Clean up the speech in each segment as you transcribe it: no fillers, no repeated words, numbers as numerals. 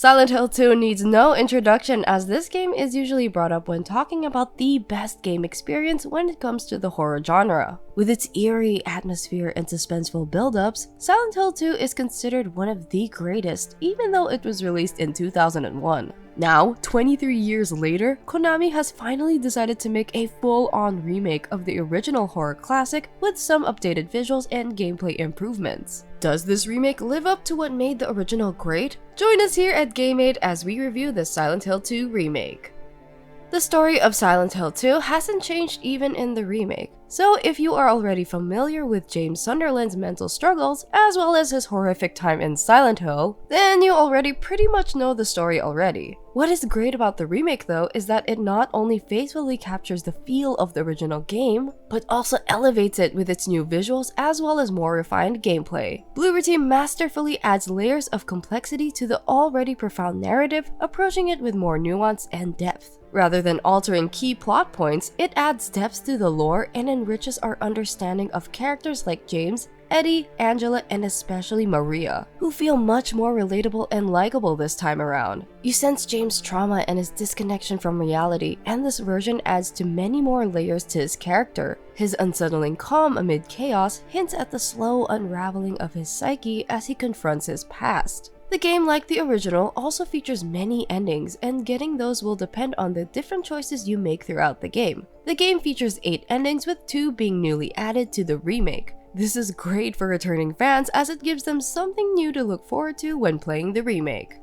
Silent Hill 2 needs no introduction, as this game is usually brought up when talking about the best game experience when it comes to the horror genre. With its eerie atmosphere and suspenseful build-ups, Silent Hill 2 is considered one of the greatest, even though it was released in 2001. Now, 23 years later, Konami has finally decided to make a full-on remake of the original horror classic with some updated visuals and gameplay improvements. Does this remake live up to what made the original great? Join us here at GameAid as we review the Silent Hill 2 remake. The story of Silent Hill 2 hasn't changed even in the remake, so if you are already familiar with James Sunderland's mental struggles as well as his horrific time in Silent Hill, then you already pretty much know the story already. What is great about the remake though is that it not only faithfully captures the feel of the original game, but also elevates it with its new visuals as well as more refined gameplay. Bloober Team masterfully adds layers of complexity to the already profound narrative, approaching it with more nuance and depth. Rather than altering key plot points, it adds depth to the lore and enriches our understanding of characters like James, Eddie, Angela, and especially Maria, who feel much more relatable and likable this time around. You sense James' trauma and his disconnection from reality, and this version adds to many more layers to his character. His unsettling calm amid chaos hints at the slow unraveling of his psyche as he confronts his past. The game, like the original, also features many endings, and getting those will depend on the different choices you make throughout the game. The game features 8 endings, with 2 being newly added to the remake. This is great for returning fans as it gives them something new to look forward to when playing the remake.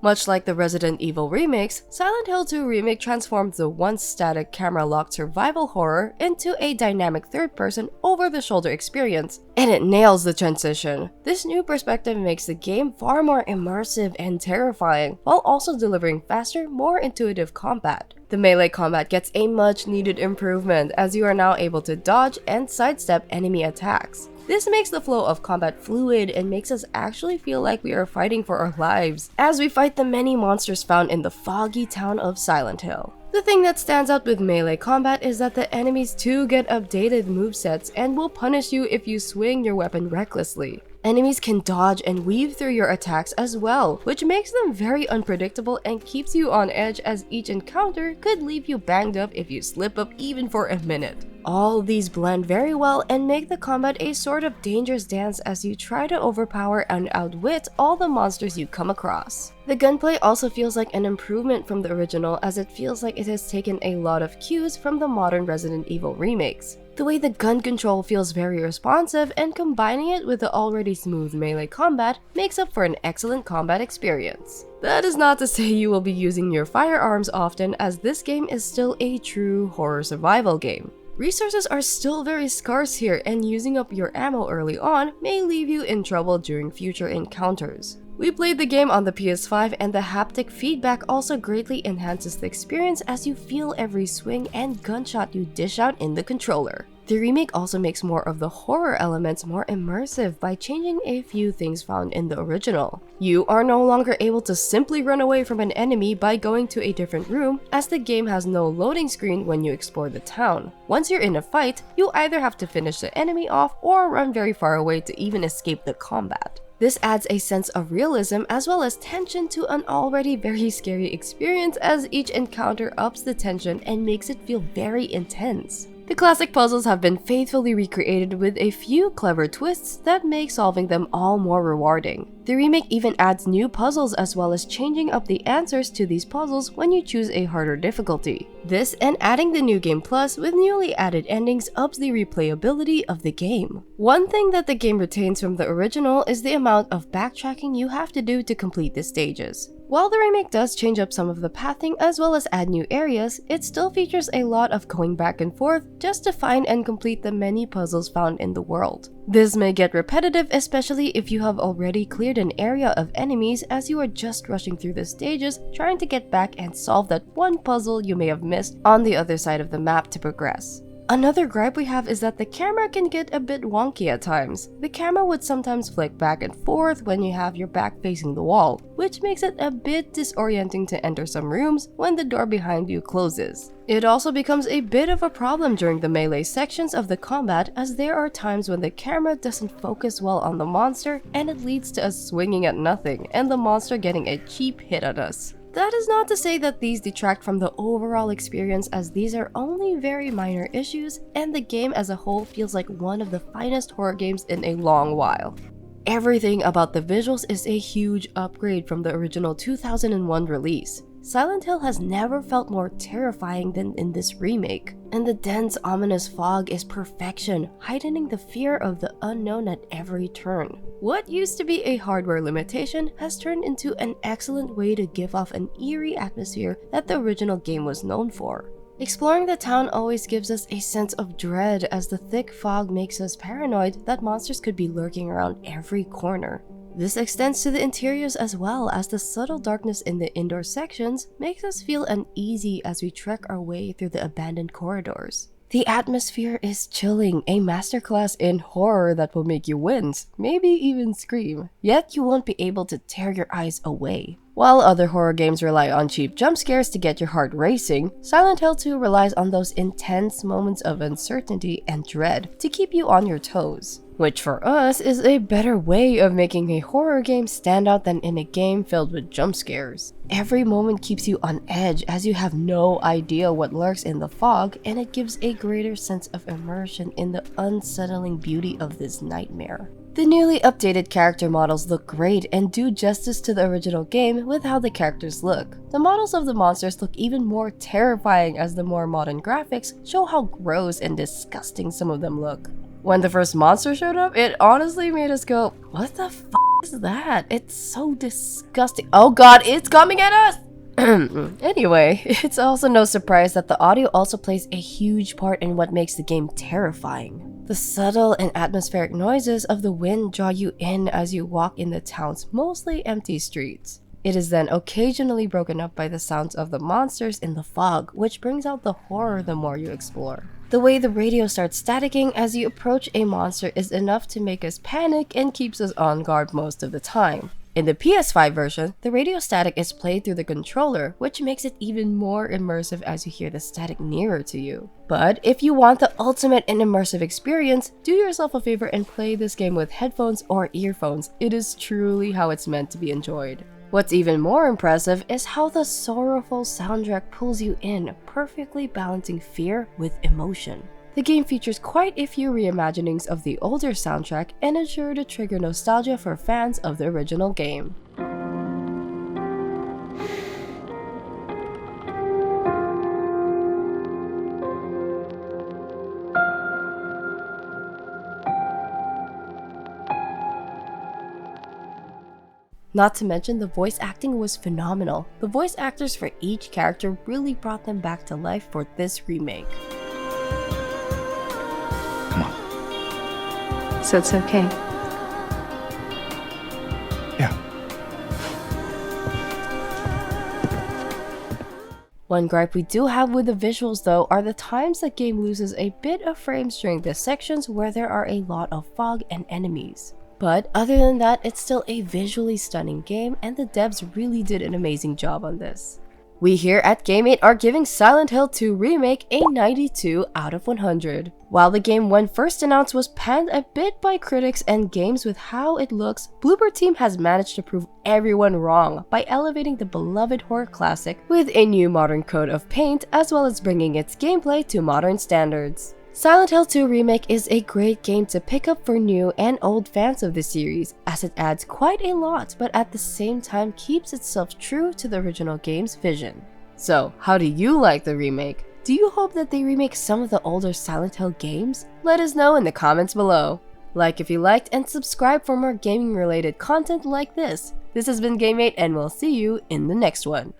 Much like the Resident Evil remakes, Silent Hill 2 Remake transformed the once static camera-locked survival horror into a dynamic third-person over-the-shoulder experience, and it nails the transition. This new perspective makes the game far more immersive and terrifying, while also delivering faster, more intuitive combat. The melee combat gets a much-needed improvement, as you are now able to dodge and sidestep enemy attacks. This makes the flow of combat fluid and makes us actually feel like we are fighting for our lives as we fight the many monsters found in the foggy town of Silent Hill. The thing that stands out with melee combat is that the enemies too get updated movesets and will punish you if you swing your weapon recklessly. Enemies can dodge and weave through your attacks as well, which makes them very unpredictable and keeps you on edge, as each encounter could leave you banged up if you slip up even for a minute. All these blend very well and make the combat a sort of dangerous dance as you try to overpower and outwit all the monsters you come across. The gunplay also feels like an improvement from the original, as it feels like it has taken a lot of cues from the modern Resident Evil remakes. The way the gun control feels very responsive, and combining it with the already smooth melee combat makes up for an excellent combat experience. That is not to say you will be using your firearms often, as this game is still a true horror survival game. Resources are still very scarce here, and using up your ammo early on may leave you in trouble during future encounters. We played the game on the PS5, and the haptic feedback also greatly enhances the experience as you feel every swing and gunshot you dish out in the controller. The remake also makes more of the horror elements more immersive by changing a few things found in the original. You are no longer able to simply run away from an enemy by going to a different room, as the game has no loading screen when you explore the town. Once you're in a fight, you either have to finish the enemy off or run very far away to even escape the combat. This adds a sense of realism as well as tension to an already very scary experience, as each encounter ups the tension and makes it feel very intense. The classic puzzles have been faithfully recreated with a few clever twists that make solving them all more rewarding. The remake even adds new puzzles as well as changing up the answers to these puzzles when you choose a harder difficulty. This and adding the New Game Plus with newly added endings ups the replayability of the game. One thing that the game retains from the original is the amount of backtracking you have to do to complete the stages. While the remake does change up some of the pathing as well as add new areas, it still features a lot of going back and forth just to find and complete the many puzzles found in the world. This may get repetitive, especially if you have already cleared an area of enemies, as you are just rushing through the stages trying to get back and solve that one puzzle you may have missed on the other side of the map to progress. Another gripe we have is that the camera can get a bit wonky at times. The camera would sometimes flick back and forth when you have your back facing the wall, which makes it a bit disorienting to enter some rooms when the door behind you closes. It also becomes a bit of a problem during the melee sections of the combat, as there are times when the camera doesn't focus well on the monster and it leads to us swinging at nothing and the monster getting a cheap hit at us. That is not to say that these detract from the overall experience, as these are only very minor issues and the game as a whole feels like one of the finest horror games in a long while. Everything about the visuals is a huge upgrade from the original 2001 release. Silent Hill has never felt more terrifying than in this remake, and the dense, ominous fog is perfection, heightening the fear of the unknown at every turn. What used to be a hardware limitation has turned into an excellent way to give off an eerie atmosphere that the original game was known for. Exploring the town always gives us a sense of dread, as the thick fog makes us paranoid that monsters could be lurking around every corner. This extends to the interiors as well, as the subtle darkness in the indoor sections makes us feel uneasy as we trek our way through the abandoned corridors. The atmosphere is chilling, a masterclass in horror that will make you wince, maybe even scream, yet you won't be able to tear your eyes away. While other horror games rely on cheap jump scares to get your heart racing, Silent Hill 2 relies on those intense moments of uncertainty and dread to keep you on your toes. Which for us is a better way of making a horror game stand out than in a game filled with jump scares. Every moment keeps you on edge, as you have no idea what lurks in the fog, and it gives a greater sense of immersion in the unsettling beauty of this nightmare. The newly updated character models look great and do justice to the original game with how the characters look. The models of the monsters look even more terrifying, as the more modern graphics show how gross and disgusting some of them look. When the first monster showed up, it honestly made us go, what the f is that? It's so disgusting. Oh god, it's coming at us! Anyway, it's also no surprise that the audio also plays a huge part in what makes the game terrifying. The subtle and atmospheric noises of the wind draw you in as you walk in the town's mostly empty streets. It is then occasionally broken up by the sounds of the monsters in the fog, which brings out the horror the more you explore. The way the radio starts staticking as you approach a monster is enough to make us panic and keeps us on guard most of the time. In the PS5 version, the radio static is played through the controller, which makes it even more immersive as you hear the static nearer to you. But if you want the ultimate and immersive experience, do yourself a favor and play this game with headphones or earphones. It is truly how it's meant to be enjoyed. What's even more impressive is how the sorrowful soundtrack pulls you in, perfectly balancing fear with emotion. The game features quite a few reimaginings of the older soundtrack and is sure to trigger nostalgia for fans of the original game. Not to mention, the voice acting was phenomenal. The voice actors for each character really brought them back to life for this remake. Come on. So it's okay. Yeah. One gripe we do have with the visuals though are the times the game loses a bit of frames during the sections where there are a lot of fog and enemies. But other than that, it's still a visually stunning game, and the devs really did an amazing job on this. We here at Game8 are giving Silent Hill 2 Remake a 92 out of 100. While the game when first announced was panned a bit by critics and games with how it looks, Bloober Team has managed to prove everyone wrong by elevating the beloved horror classic with a new modern coat of paint, as well as bringing its gameplay to modern standards. Silent Hill 2 Remake is a great game to pick up for new and old fans of the series, as it adds quite a lot but at the same time keeps itself true to the original game's vision. So, how do you like the remake? Do you hope that they remake some of the older Silent Hill games? Let us know in the comments below. Like if you liked, and subscribe for more gaming related content like this. This has been Game8, and we'll see you in the next one.